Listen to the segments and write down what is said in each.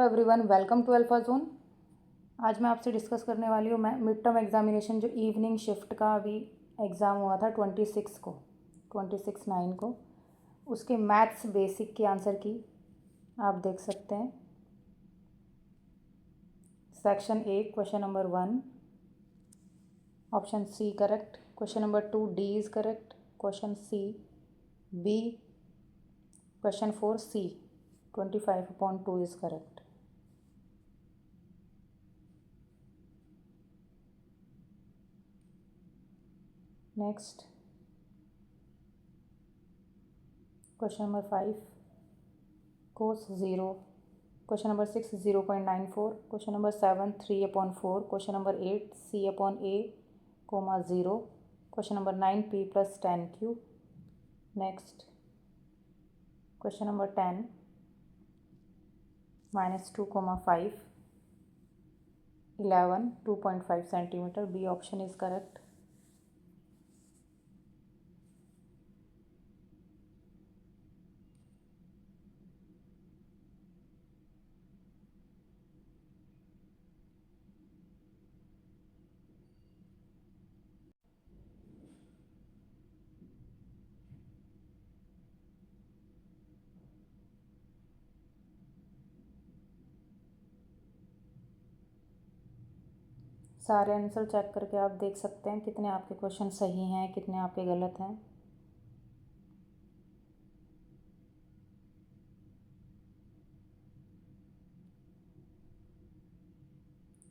Everyone, welcome to alpha zone. आज मैं आपसे डिस्कस करने वाली हूँ मैं मिड टर्म एग्जामिनेशन जो इवनिंग शिफ्ट का अभी एग्ज़ाम हुआ था 26/9 को, उसके मैथ्स बेसिक के आंसर की आप देख सकते हैं। Section A question number 1 option C correct, question number 2 D is correct, question C B, question 4 C 25/2 is correct. Next question number 5 cos 0, question number 6 0.94, question number 7 3/4, question number 8 c/a, 0, question number 9 p + tan cube। Next question number 10 -2, 5, 11 2.5 centimetre, B option is correct. सारे answer check करके आप देख सकते हैं कितने आपके question सही हैं, कितने आपके गलत हैं।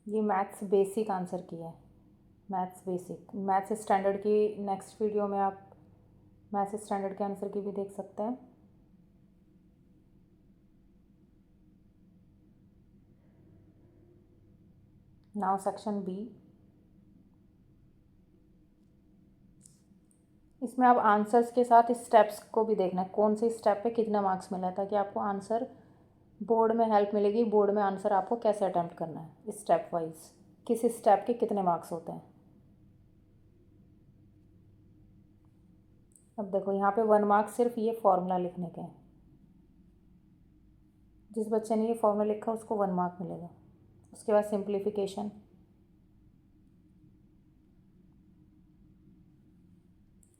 ये मैथ्स बेसिक आंसर की है, मैथ्स बेसिक। मैथ्स स्टैंडर्ड की नेक्स्ट वीडियो में आप मैथ्स स्टैंडर्ड के आंसर की भी देख सकते हैं। नाउ सेक्शन बी, इसमें आप आंसर्स के साथ स्टेप्स को भी देखना है, कौन से स्टेप पे कितना मार्क्स मिला है, ताकि आपको आंसर बोर्ड में हेल्प मिलेगी। बोर्ड में आंसर आपको कैसे अटैम्प्ट करना है स्टेप वाइज, किस स्टेप के कितने मार्क्स होते हैं। अब देखो यहाँ पे 1 मार्क्स सिर्फ ये फॉर्मूला लिखने के हैं। जिस बच्चे ने ये फॉर्मूला लिखा उसको 1 मार्क मिलेगा। उसके बाद सिंप्लीफिकेशन,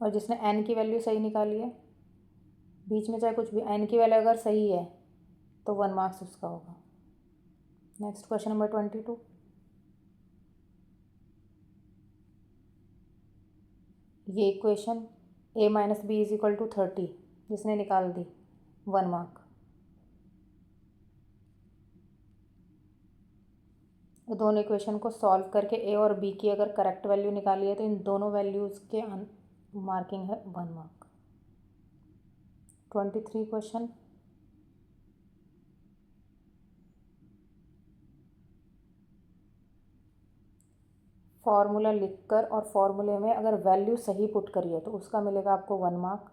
और जिसने n की वैल्यू सही निकाली है, बीच में चाहे कुछ भी n की वैल्यू अगर सही है तो 1 मार्क्स उसका होगा। नेक्स्ट क्वेश्चन नंबर 22, ये इक्वेशन a - b = 30 जिसने निकाल दी 1 मार्क। दोनों इक्वेशन को सॉल्व करके a और b की अगर करेक्ट वैल्यू निकाली है तो इन दोनों वैल्यूज़ के मार्किंग है 1 मार्क। 23 क्वेश्चन, फार्मूला लिखकर और फार्मूले में अगर वैल्यू सही पुट करी है तो उसका मिलेगा आपको 1 mark.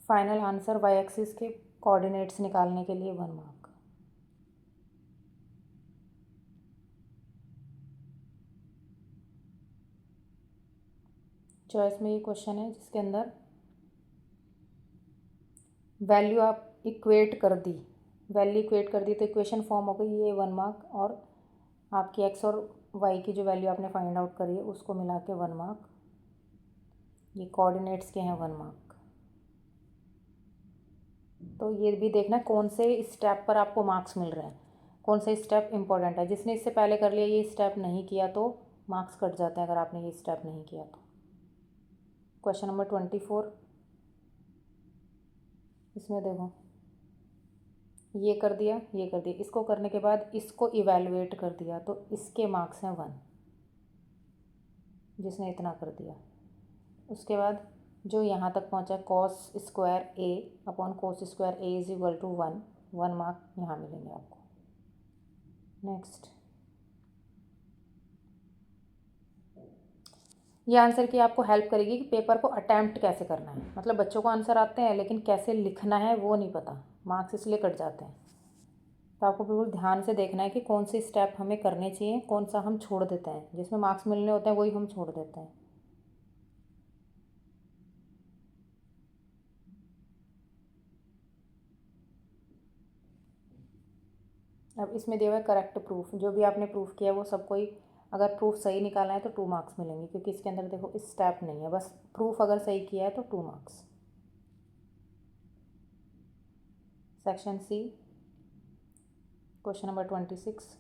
Final answer Y axis के कोऑर्डिनेट्स निकालने के लिए 1 मार्क। चॉइस में ये क्वेश्चन है जिसके अंदर वैल्यू आप इक्वेट कर दी, तो इक्वेशन फॉर्म हो गई, ये 1 मार्क। और आपकी एक्स और वाई की जो वैल्यू आपने फाइंड आउट करी है उसको मिला के 1 मार्क। ये कोऑर्डिनेट्स के हैं 1 मार्क। तो ये भी देखना कौन से स्टेप पर आपको मार्क्स मिल रहे हैं, कौन सा स्टेप इंपॉर्टेंट है। जिसने इससे पहले कर लिया ये स्टेप नहीं किया तो मार्क्स कट जाते हैं अगर आपने ये स्टेप नहीं किया तो। क्वेश्चन नंबर 24, इसमें देखो ये कर दिया, ये कर दिया, इसको करने के बाद इसको इवेलुएट कर दिया तो इसके मार्क्स हैं 1, जिसने इतना कर दिया। उसके बाद जो यहाँ तक पहुँचा cos² a/cos² = 1 मार्क यहाँ मिलेंगे आपको। नेक्स्ट, ये आंसर की आपको हेल्प करेगी कि पेपर को अटैम्प्ट कैसे करना है। मतलब बच्चों को आंसर आते हैं लेकिन कैसे लिखना है वो नहीं पता, मार्क्स इसलिए कट जाते हैं। तो आपको बिल्कुल ध्यान से देखना है कि कौन से स्टेप हमें करने चाहिए, कौन सा हम छोड़ देते हैं, जिसमें मार्क्स मिलने होते हैं वही हम छोड़ देते हैं। अब इसमें दिया हुआ है करेक्ट प्रूफ, जो भी आपने प्रूफ किया वो सब कोई अगर प्रूफ सही निकाला है तो 2 मार्क्स मिलेंगे, क्योंकि इसके अंदर देखो स्टेप नहीं है, बस प्रूफ अगर सही किया है तो 2 marks. Section C, question number 26।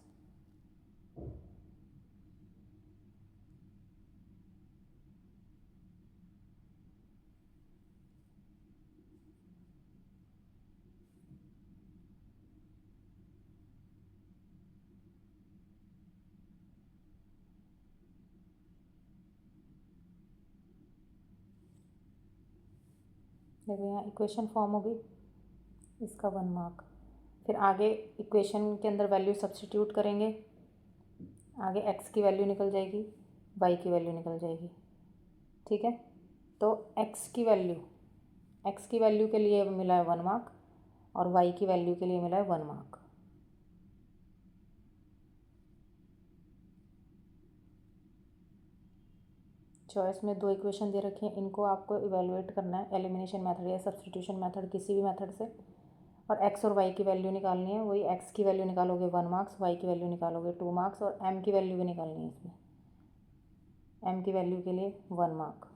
देखो यहाँ इक्वेशन फॉर्म होगी, इसका 1 मार्क। फिर आगे इक्वेशन के अंदर वैल्यू सब्स्टिट्यूट करेंगे, आगे एक्स की वैल्यू निकल जाएगी, वाई की वैल्यू निकल जाएगी। ठीक है, तो एक्स की वैल्यू के लिए मिला है 1 मार्क और वाई की वैल्यू के लिए मिला है 1 मार्क। चॉइस में 2 इक्वेशन दे रखी हैं, इनको आपको इवेलुएट करना है एलिमिनेशन मेथड या सब्स्टिट्यूशन मेथड, किसी भी मेथड से, और एक्स और वाई की वैल्यू निकालनी है। वही एक्स की वैल्यू निकालोगे 1 मार्क्स, वाई की वैल्यू निकालोगे 2 मार्क्स, और एम की वैल्यू भी निकालनी है इसमें, एम की वैल्यू के लिए 1 मार्क।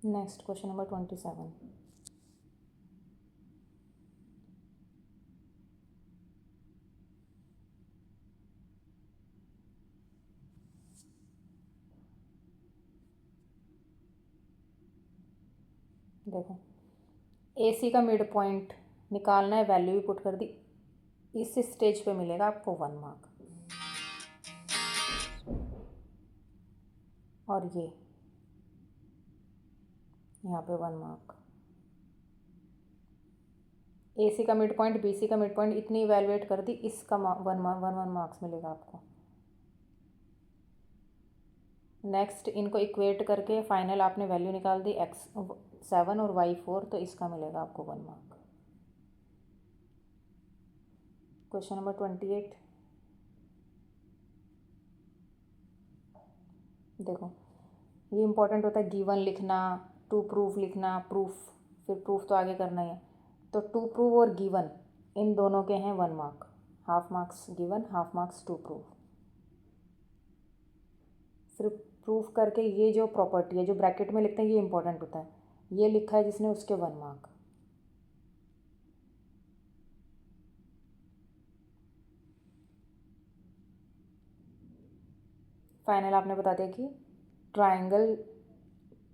Next question number 27। देखो AC का मिड पॉइंट निकालना है, वैल्यू भी पुट कर दी, इस स्टेज पे मिलेगा आपको 1 मार्क, और ये यहाँ पे 1 मार्क। AC का मिड पॉइंट, BC का मिड पॉइंट, इतनी इवेलुएट कर दी, इसका 1 मार्क्स मिलेगा आपको। नेक्स्ट इनको इक्वेट करके फाइनल आपने वैल्यू निकाल दी, x 7 और y 4, तो इसका मिलेगा आपको 1 मार्क। Question number 28। देखो ये इंपॉर्टेंट होता है, गिवन लिखना, टू प्रूफ लिखना, प्रूफ, फिर प्रूफ तो आगे करना ही है। तो टू प्रूफ और गिवन इन दोनों के हैं 1 mark, half marks given, half marks to proof. फिर प्रूफ करके ये जो प्रॉपर्टी है, जो ब्रैकेट में लिखते हैं, ये इंपॉर्टेंट होता है, ये लिखा है जिसने उसके 1 मार्क। फाइनल आपने बता दिया कि triangle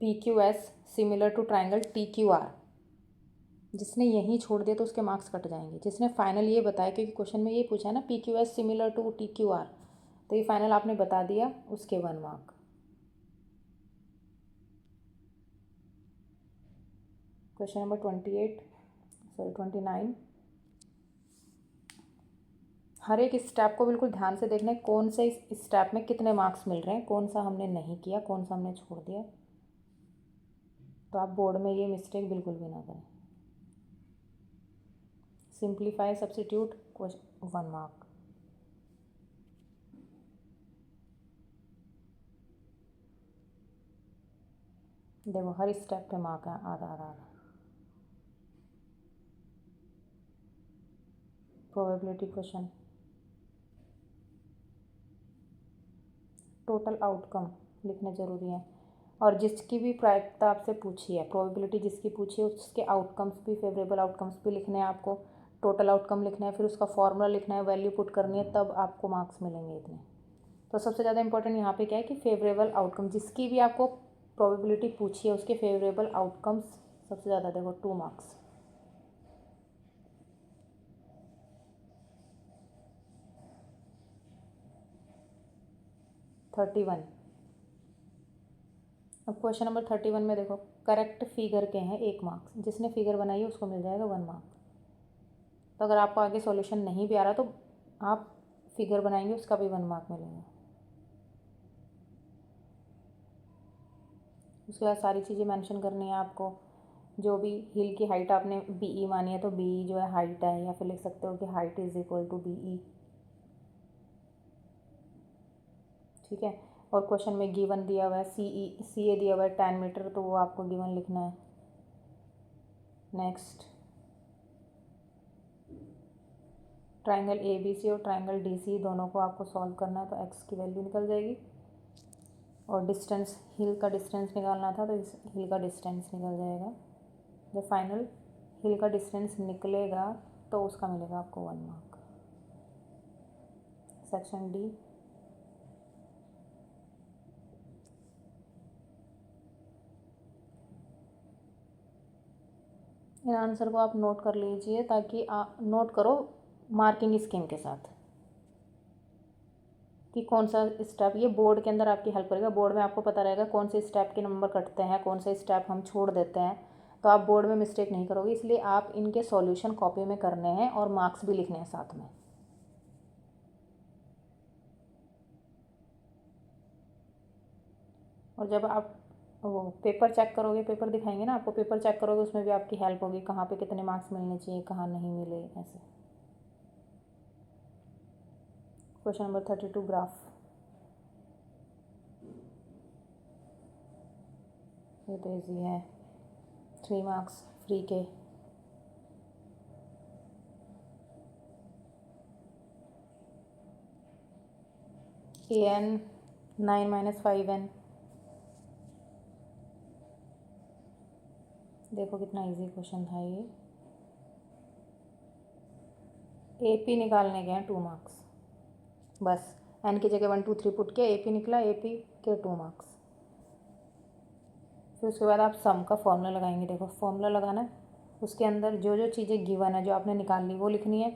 PQS similar to triangle TQR, जिसने यहीं छोड़ दिया तो उसके मार्क्स कट जाएंगे। जिसने फाइनल ये बताया, क्योंकि क्वेश्चन में ये पूछा है ना PQS सिमिलर टू TQR, तो ये फाइनल आपने बता दिया, उसके 1 मार्क। Question number 29। हर एक स्टेप को बिल्कुल ध्यान से देखना है, कौन से इस स्टेप में कितने मार्क्स मिल रहे हैं, कौन सा हमने नहीं किया, कौन सा हमने छोड़ दिया, तो आप बोर्ड में ये मिस्टेक बिल्कुल भी ना करें। Simplify substitute 1 mark. देखो हर स्टेप पे मार्क है, आधा आधा आधा। प्रोबेबिलिटी क्वेश्चन, टोटल आउटकम लिखने ज़रूरी है, और जिसकी भी प्रायिकता आपसे पूछी है, प्रोबेबिलिटी जिसकी पूछी है, उसके आउटकम्स भी, फेवरेबल आउटकम्स भी लिखने हैं आपको, टोटल आउटकम लिखना है, फिर उसका फॉर्मूला लिखना है, वैल्यू पुट करनी है, तब आपको मार्क्स मिलेंगे इतने। तो सबसे ज़्यादा इंपॉर्टेंट यहाँ पे क्या है कि फेवरेबल आउटकम, जिसकी भी आपको प्रोबेबिलिटी पूछी है उसके फेवरेबल आउटकम्स सबसे ज़्यादा, देखो 2 मार्क्स। अब क्वेश्चन नंबर 31 में देखो करेक्ट फिगर के हैं 1 मार्क्स, जिसने फिगर बनाई है उसको मिल जाएगा 1 मार्क। तो अगर आपको आगे सॉल्यूशन नहीं भी आ रहा तो आप फिगर बनाएंगे, उसका भी 1 मार्क मिलेगा। उसके बाद सारी चीज़ें मेंशन करनी है आपको, जो भी हिल की हाइट आपने BE मानी है तो BE जो है हाइट है, या फिर लिख सकते हो कि height is equal to BE। ठीक है, और क्वेश्चन में गिवन दिया हुआ है CA दिया हुआ है 10 मीटर, तो वो आपको गिवन लिखना है। Next triangle A B C और ट्राइंगल डी सी दोनों को आपको सॉल्व करना है, तो एक्स की वैल्यू निकल जाएगी और डिस्टेंस हिल का डिस्टेंस निकालना था तो इस हिल का डिस्टेंस निकल जाएगा। जब फाइनल हिल का डिस्टेंस निकलेगा तो उसका मिलेगा आपको 1 mark. Section D, in answer को आप नोट कर लीजिए ताकि आप नोट करो मार्किंग स्कीम के साथ कि कौन सा स्टेप, ये बोर्ड के अंदर आपकी हेल्प करेगा। बोर्ड में आपको पता रहेगा कौन से स्टेप के नंबर कटते हैं, कौन से स्टेप हम छोड़ देते हैं, तो आप बोर्ड में मिस्टेक नहीं करोगे। इसलिए आप इनके सॉल्यूशन कॉपी में करने हैं और मार्क्स भी लिखने हैं साथ में। और जब आप वो पेपर चेक करोगे, पेपर दिखाएंगे ना आपको, पेपर चेक करोगे उसमें भी आपकी हेल्प होगी कहाँ पे कितने मार्क्स मिलने चाहिए, कहाँ नहीं मिले, ऐसे। क्वेश्चन नंबर 32 ग्राफ, ये तो ईजी है, 3 मार्क्स फ्री के। an 9 - 5n, देखो कितना इजी क्वेश्चन था ये। AP निकालने के हैं 2 मार्क्स, बस n की जगह 1 2 3 पुट किया, AP निकला, AP के 2 मार्क्स। फिर उसके बाद आप सम का फॉर्मूला लगाएंगे। देखो फॉर्मूला लगाना है, उसके अंदर जो जो चीज़ें गिवन है जो आपने निकाल ली वो लिखनी है,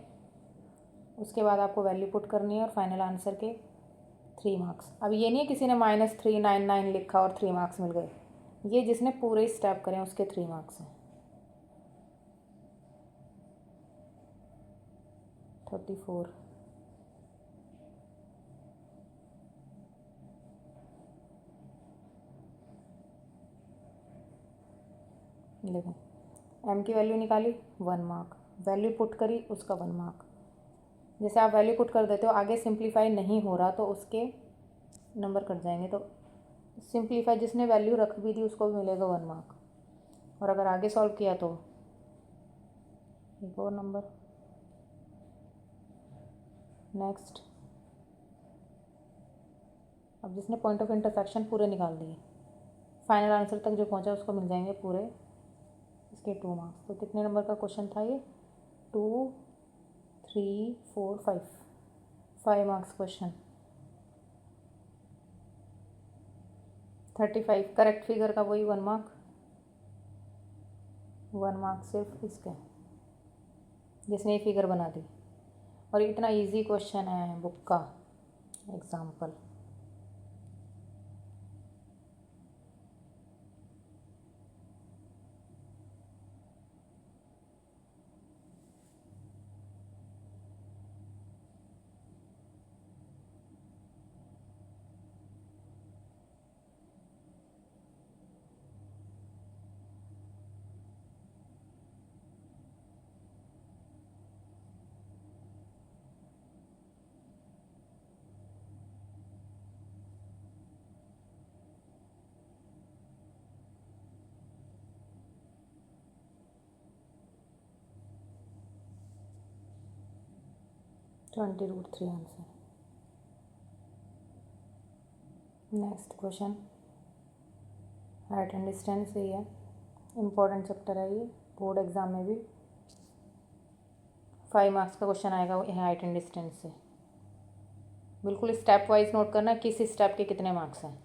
उसके बाद आपको वैल्यू पुट करनी है और फाइनल आंसर के 3 मार्क्स। अब ये नहीं है किसी ने -399 लिखा और 3 मार्क्स मिल गए, ये जिसने पूरे स्टेप करें उसके 3 मार्क्स हैं। 34, देखो m की वैल्यू निकाली 1 मार्क, वैल्यू पुट करी उसका 1 मार्क। जैसे आप वैल्यू पुट कर देते हो, आगे सिंप्लीफाई नहीं हो रहा तो उसके नंबर कट जाएंगे, तो सिंप्लीफाई जिसने वैल्यू रख भी दी उसको भी मिलेगा 1 मार्क, और अगर आगे सॉल्व किया तो एक और नंबर। नेक्स्ट, अब जिसने पॉइंट ऑफ इंटरसेक्शन पूरे निकाल दिए, फाइनल आंसर तक जो पहुंचा उसको मिल जाएंगे पूरे इसके 2 मार्क्स। तो कितने नंबर का क्वेश्चन था ये? 2 3 4 5 मार्क्स क्वेश्चन। 35 करेक्ट फिगर का वही 1 मार्क, 1 मार्क सिर्फ इसके जिसने ये फिगर बना दी। और इतना इजी क्वेश्चन है बुक का example. (20√3 answer. Next question, height and distance ही है, इम्पोर्टेंट चैप्टर है ये, बोर्ड एग्जाम में भी 5 मार्क्स का क्वेश्चन आएगा हाइट एंड डिस्टेंस से। बिल्कुल स्टेप वाइज नोट करना किस स्टेप के कितने मार्क्स हैं,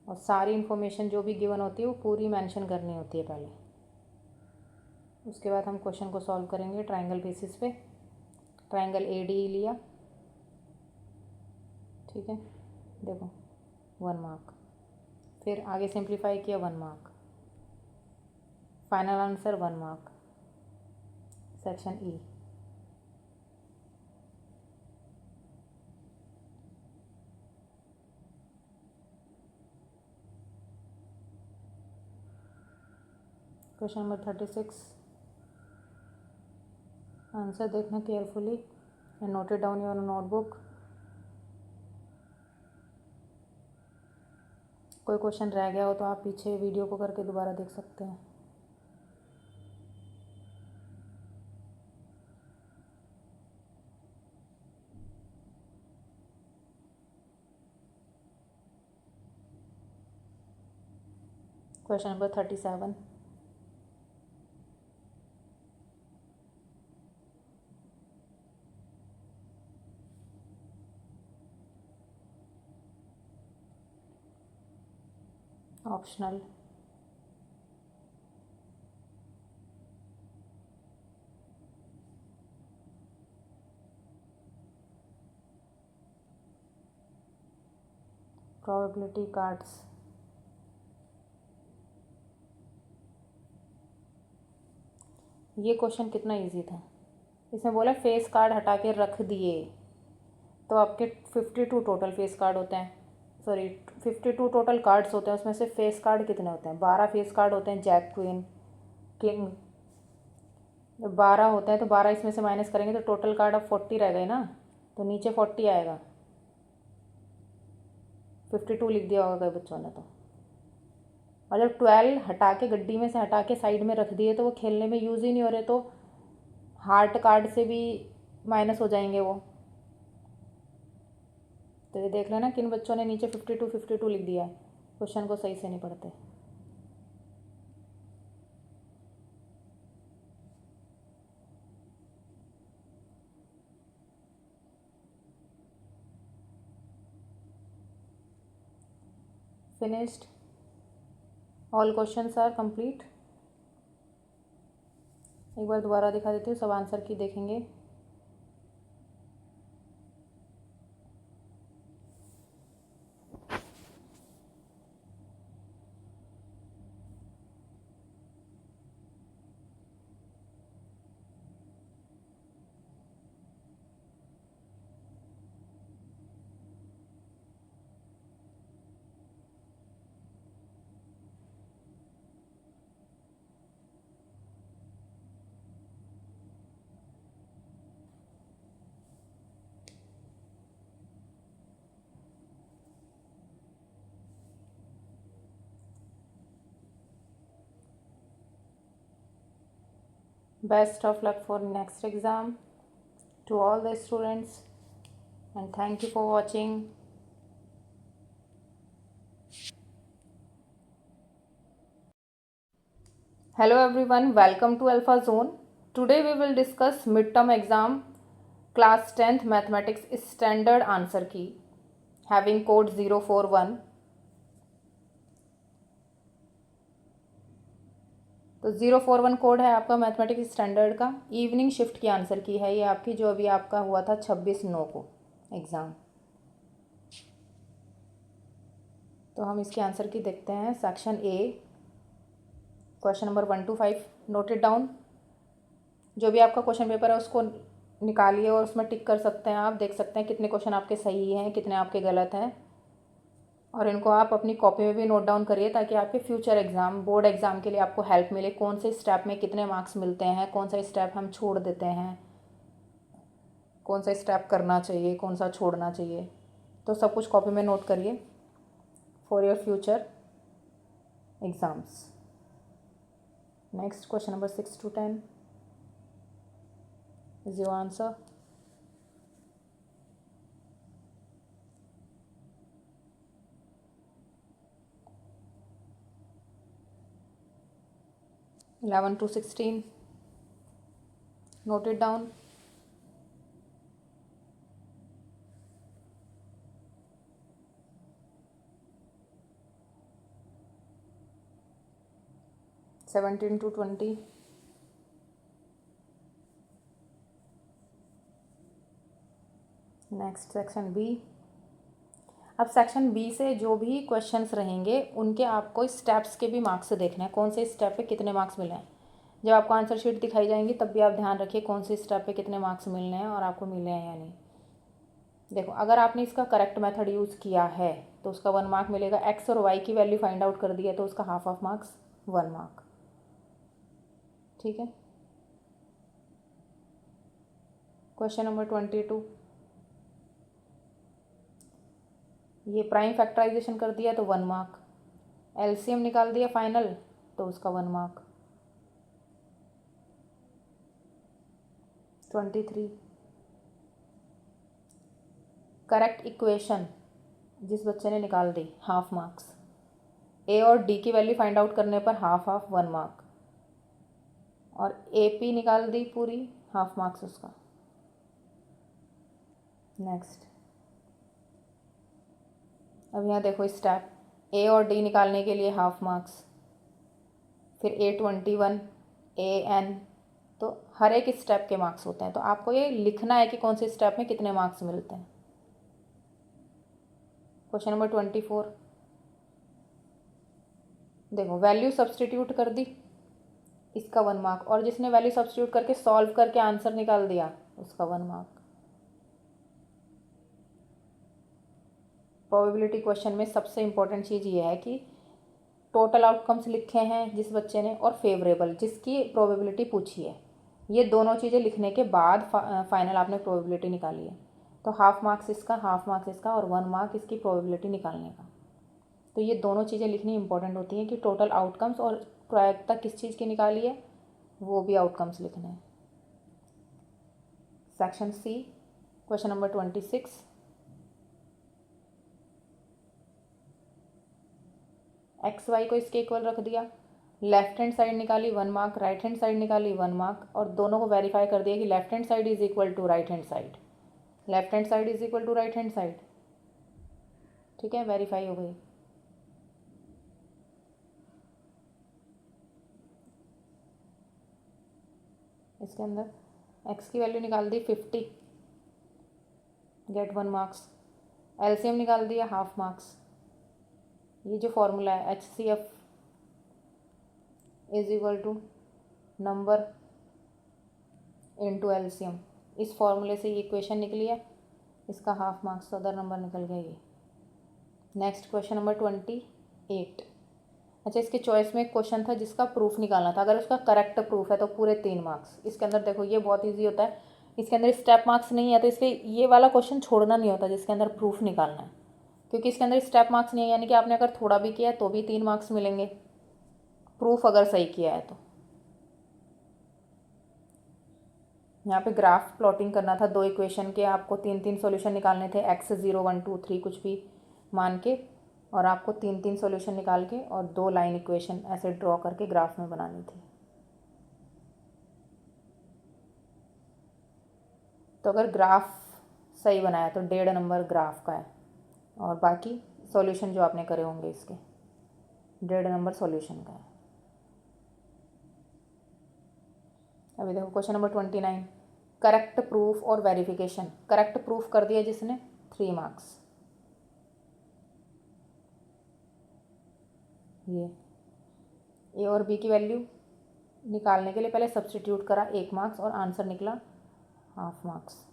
और सारी इन्फॉर्मेशन जो भी गिवन होती है वो पूरी मेंशन करनी होती है पहले। उसके बाद हम क्वेश्चन को सॉल्व करेंगे ट्रायंगल बेसिस पे। ट्रायंगल AD लिया, ठीक है, देखो 1 मार्क, फिर आगे सिंप्लीफाई किया 1 mark, final answer 1 mark. Section E, question number 36, answer देखना carefully and note it down your notebook. कोई क्वेश्चन रह गया हो तो आप पीछे वीडियो को करके दोबारा देख सकते हैं। Question number 37। Optional. Probability cards. ये क्वेश्चन कितना इजी था। इसमें बोला फेस कार्ड हटा के रख दिए, तो आपके 52 टोटल फेस कार्ड होते हैं, सॉरी 52 टोटल कार्ड्स होते हैं। उसमें से फेस कार्ड कितने होते हैं? 12 फेस कार्ड होते हैं, जैक क्वीन किंग। जब 12 होते हैं तो 12 इसमें से माइनस करेंगे तो टोटल कार्ड अब 40 रह गए ना, तो नीचे 40 आएगा। 52 लिख दिया होगा कई बच्चों ने तो। और जब 12 हटा के गड्डी में से हटा के साइड में रख दिए तो वो खेलने में यूज़ ही नहीं हो रहे, तो हार्ट कार्ड से भी माइनस हो जाएंगे वो। तो ये देख लेना किन बच्चों ने नीचे 52 लिख दिया है, क्वेश्चन को सही से नहीं पढ़ते। Finished, all questions are complete. एक बार दोबारा दिखा देती हूँ, सब आंसर की देखेंगे। Best of luck for next exam to all the students, and thank you for watching. Hello everyone, welcome to Alpha Zone. Today we will discuss midterm exam class 10th mathematics standard answer key having code 041. तो 041 code है आपका mathematics standard का। Evening shift की answer की है ये आपकी, जो अभी आपका हुआ था 26/9 को एग्ज़ाम। तो हम इसके आंसर की देखते हैं। Section A, question number 1 to 5 noted down. जो भी आपका क्वेश्चन पेपर है उसको निकालिए और उसमें टिक कर सकते हैं। आप देख सकते हैं कितने क्वेश्चन आपके सही हैं, कितने आपके गलत हैं, और इनको आप अपनी कॉपी में भी नोट डाउन करिए ताकि आपके फ्यूचर एग्ज़ाम, बोर्ड एग्ज़ाम के लिए आपको हेल्प मिले। कौन से स्टेप में कितने मार्क्स मिलते हैं, कौन सा स्टेप हम छोड़ देते हैं, कौन सा स्टेप करना चाहिए, कौन सा छोड़ना चाहिए, तो सब कुछ कॉपी में नोट करिए for your future exams. Next question number 6 to 10 is your answer. Eleven to 16 note it down. Seventeen to 20. Next section B. अब सेक्शन बी से जो भी क्वेश्चंस रहेंगे उनके आपको स्टेप्स के भी मार्क्स देखना है, कौन से स्टेप पे कितने मार्क्स मिले हैं। जब आपको आंसर शीट दिखाई जाएंगी तब भी आप ध्यान रखिए कौन से स्टेप पे कितने मार्क्स मिलने हैं और आपको मिले हैं या नहीं। देखो, अगर आपने इसका करेक्ट मेथड यूज़ किया है तो उसका 1 मार्क मिलेगा। एक्स और वाई की वैल्यू फाइंड आउट कर दी है तो उसका हाफ ऑफ मार्क्स 1 मार्क। ठीक है। क्वेश्चन नंबर 22, ये प्राइम फैक्टराइजेशन कर दिया तो 1 मार्क। एलसीएम निकाल दिया फाइनल, तो उसका 1 मार्क। 23 करेक्ट इक्वेशन जिस बच्चे ने निकाल दी, हाफ मार्क्स। ए और डी की वैल्यू फाइंड आउट करने पर हाफ हाफ 1 मार्क, और ए पी निकाल दी पूरी, हाफ मार्क्स उसका। नेक्स्ट, अब यहाँ देखो स्टेप, ए और डी निकालने के लिए हाफ मार्क्स, फिर A21 AN, तो हर एक स्टेप के मार्क्स होते हैं। तो आपको ये लिखना है कि कौन से स्टेप में कितने मार्क्स मिलते हैं। क्वेश्चन नंबर 24, देखो वैल्यू सब्सटीट्यूट कर दी, इसका 1 मार्क, और जिसने वैल्यू सब्सटीट्यूट करके सॉल्व करके आंसर निकाल दिया उसका 1 मार्क। प्रोबेबिलिटी क्वेश्चन में सबसे इम्पोर्टेंट चीज़ ये है कि टोटल आउटकम्स लिखे हैं जिस बच्चे ने, और फेवरेबल जिसकी प्रोबेबिलिटी पूछी है, ये दोनों चीज़ें लिखने के बाद फाइनल आपने प्रोबेबिलिटी निकाली है। तो हाफ मार्क्स इसका, हाफ मार्क्स इसका, और 1 मार्क इसकी प्रोबेबिलिटी निकालने का। तो ये दोनों चीज़ें लिखनी इंपॉर्टेंट होती हैं कि टोटल आउटकम्स और प्रायिकता किस चीज़ की निकाली है, वो भी आउटकम्स लिखने हैं। Section C, question number 26, X Y को इसके इक्वल रख दिया, लेफ्ट हैंड साइड निकाली 1 मार्क, राइट हैंड साइड निकाली 1 मार्क, और दोनों को वेरीफाई कर दिया कि left hand side is equal to right hand side, left hand side is equal to right hand side. ठीक है, वेरीफाई हो गई। इसके अंदर एक्स की वैल्यू निकाल दी 50, गेट 1 मार्क्स, एलसीएम निकाल दिया हाफ मार्क्स। ये जो फॉर्मूला है HCF is equal to number into LCM, इस फॉर्मूले से ये इक्वेशन निकली है, इसका हाफ मार्क्स, तो अदर नंबर निकल गया ये। Next question number 28। अच्छा, इसके चॉइस में एक क्वेश्चन था जिसका प्रूफ निकालना था, अगर उसका करेक्ट प्रूफ है तो पूरे 3 मार्क्स। इसके अंदर देखो ये बहुत ईजी होता है, इसके अंदर स्टेप मार्क्स नहीं है, तो इसलिए ये वाला क्वेश्चन छोड़ना नहीं होता जिसके अंदर प्रूफ निकालना है, क्योंकि इसके अंदर स्टेप मार्क्स नहीं है, यानी कि आपने अगर थोड़ा भी किया है तो भी 3 मार्क्स मिलेंगे, प्रूफ अगर सही किया है तो। यहाँ पे ग्राफ प्लॉटिंग करना था, 2 इक्वेशन के आपको 3-3 सॉल्यूशन निकालने थे, x 0 1 2 3 कुछ भी मान के, और आपको 3-3 सॉल्यूशन निकाल के और 2 लाइन इक्वेशन ऐसे ड्रॉ करके ग्राफ में बनानी थी। तो अगर ग्राफ सही बनाया तो 1.5 नंबर ग्राफ का है, और बाकी सॉल्यूशन जो आपने करे होंगे इसके 1.5 नंबर सॉल्यूशन का है। अभी देखो क्वेश्चन नंबर 29, करेक्ट प्रूफ और वेरिफिकेशन। करेक्ट प्रूफ कर दिया जिसने, 3 मार्क्स। ये ए और बी की वैल्यू निकालने के लिए पहले सब्स्टिट्यूट करा, 1 मार्क्स, और आंसर निकला हाफ मार्क्स।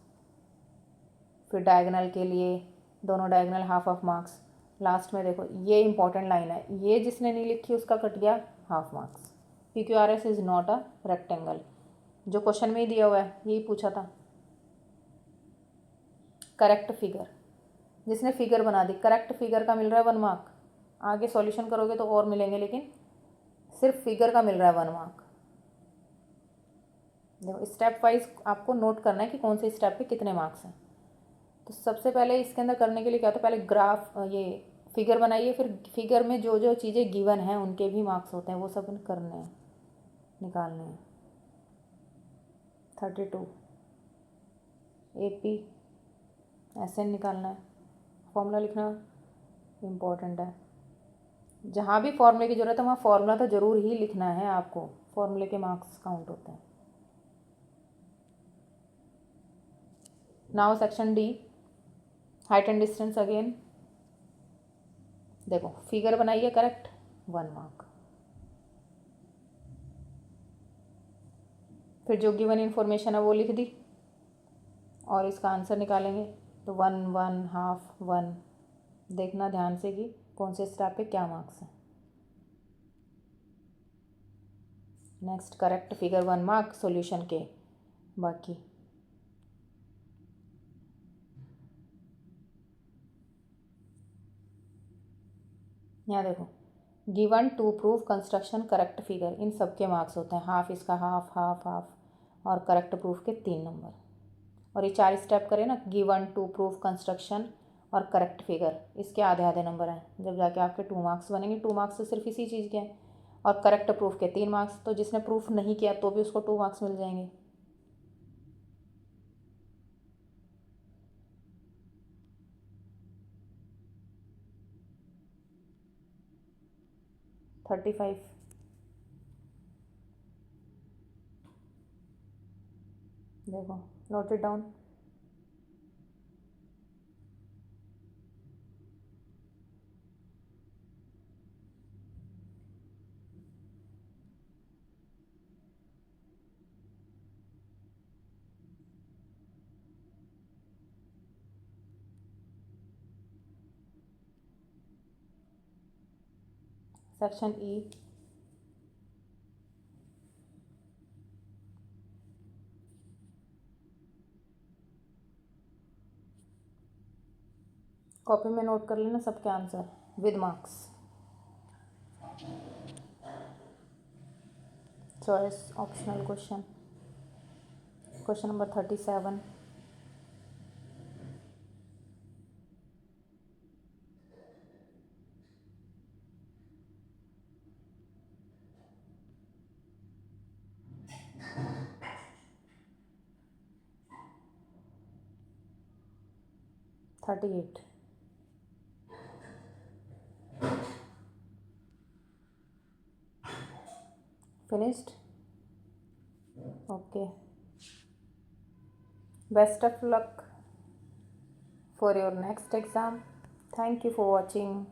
फिर डायगोनल के लिए दोनों diagonal half half marks. Last में देखो ये इंपॉर्टेंट लाइन है, ये जिसने नहीं लिखी उसका कट गया half marks. PQRS is not a rectangle, जो क्वेश्चन में ही दिया हुआ है, यही पूछा था। करेक्ट फिगर, जिसने फिगर बना दी, करेक्ट फिगर का मिल रहा है 1 मार्क। आगे सॉल्यूशन करोगे तो और मिलेंगे, लेकिन सिर्फ फिगर का मिल रहा है 1 मार्क। देखो स्टेप वाइज आपको नोट करना है कि कौन से स्टेप पे कितने मार्क्स हैं। तो सबसे पहले इसके अंदर करने के लिए क्या होता है, पहले ग्राफ ये फिगर बनाइए, फिर फिगर में जो जो चीज़ें गिवन हैं उनके भी मार्क्स होते हैं, वो सब करने हैं, निकालने हैं। 32 AP SN निकालना है, फॉर्मूला लिखना इम्पोर्टेंट है। जहाँ भी फॉर्मूले की ज़रूरत है वहाँ फॉर्मूला तो ज़रूर ही लिखना है आपको, फॉर्मूले के मार्क्स काउंट होते हैं। Now section D, height and distance again. देखो फिगर बनाइए करेक्ट, 1 मार्क। फिर जो गिवन इन्फॉर्मेशन है वो लिख दी, और इसका आंसर निकालेंगे, तो 1 1 हाफ 1। देखना ध्यान से कि कौन से स्टेप पे क्या मार्क्स हैं। Next correct figure 1 mark, solution के बाकी। यहाँ देखो given to prove construction correct figure, इन सब के मार्क्स होते हैं, हाफ इसका, हाफ हाफ हाफ और करेक्ट प्रूफ के 3 नंबर। और ये 4 स्टेप करें ना, गिवन टू प्रूव कंस्ट्रक्शन और करेक्ट फिगर, इसके आधे आधे नंबर हैं, जब जाके आपके 2 मार्क्स बनेंगे। 2 मार्क्स तो सिर्फ इसी चीज़ के हैं और करेक्ट प्रूफ के 3 मार्क्स, तो जिसने प्रूफ नहीं किया तो भी उसको 2 मार्क्स मिल जाएंगे। Thirty five. देखो, note it down. Section E, copy में नोट कर लेना सबके answer with marks. Choice optional question, question number 37, thirty eight. Finished. Okay, best of luck for your next exam. Thank you for watching.